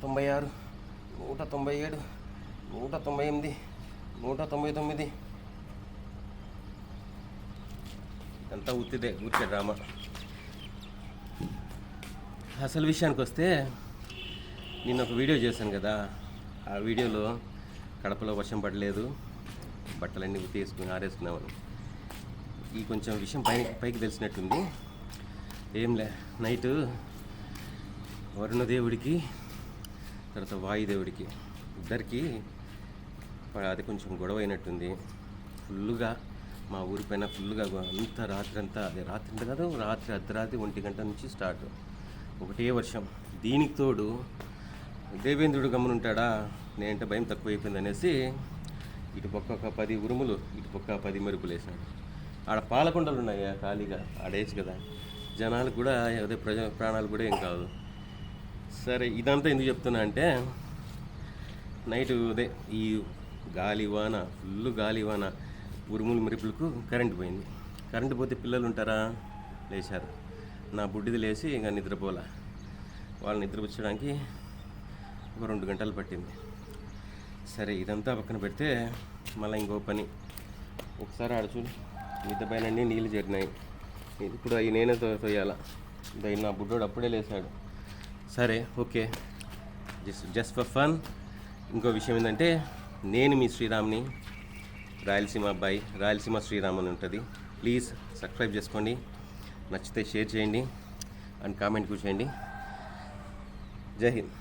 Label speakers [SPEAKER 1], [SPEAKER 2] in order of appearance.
[SPEAKER 1] 196, 197, 198, 199. అంతా ఊరికే డ్రామా. అసలు విషయానికి వస్తే నేను ఒక వీడియో చేశాను కదా, ఆ వీడియోలో కడపలో వర్షం పడలేదు, బట్టలన్నీ ఉతికేసుకుని ఆరేసుకున్నామని. ఈ కొంచెం విషయం పైకి తెలిసినట్టుంది. ఏంలే, నైటు వరుణదేవుడికి తర్వాత వాయుదేవుడికి ఇద్దరికి అది కొంచెం గొడవ అయినట్టుంది. ఫుల్లుగా మా ఊరి పైన ఫుల్గా అంతా రాత్రి అంటే కాదు, అర్ధరాత్రి 1 గంట నుంచి స్టార్ట్, ఒకటే వర్షం. దీనికి తోడు దేవేంద్రుడు గమ్మునుంటాడా, నేనంటే భయం తక్కువైపోయింది అనేసి ఇటు పక్క ఒక 10 ఉరుములు, ఇటు పక్క 10 మెరుపులు వేసినాడు. ఆడ పాలకొండలు ఉన్నాయి ఖాళీగా, ఆడేసి కదా, జనాలు కూడా అదే ప్రాణాలు కూడా ఏం కాదు. సరే, ఇదంతా ఎందుకు చెప్తున్నా అంటే, నైటు అదే ఈ గాలివాన, ఫుల్ గాలివాన, ఉరుములు మెరుపులకు కరెంటు పోయింది. కరెంటు పోతే పిల్లలు ఉంటారా, లేచారు. నా బుడ్డిది లేచి ఇంకా నిద్రపోలే. వాళ్ళు నిద్రపుచ్చడానికి ఒక 2 గంటలు పట్టింది. సరే, ఇదంతా పక్కన పెడితే మళ్ళీ ఇంకో పని. ఒకసారి ఆడచూడు, మిద్ద పైన అన్నీ నీళ్ళు చేరినాయి. ఇప్పుడు అవి నేనే తోయాల. నా బుడ్డోడు అప్పుడే లేచాడు. సరే, ఓకే, జస్ట్ ఫర్ ఫన్. ఇంకో విషయం ఏంటంటే, నేను మీ శ్రీరామ్ని, రాయలసీమ అబ్బాయి, రాయలసీమ శ్రీరామ్ అని ఉంటుంది. ప్లీజ్ సబ్స్క్రైబ్ చేసుకోండి, నచ్చితే షేర్ చేయండి అండ్ కామెంట్ కూడా చేయండి. జై హింద్.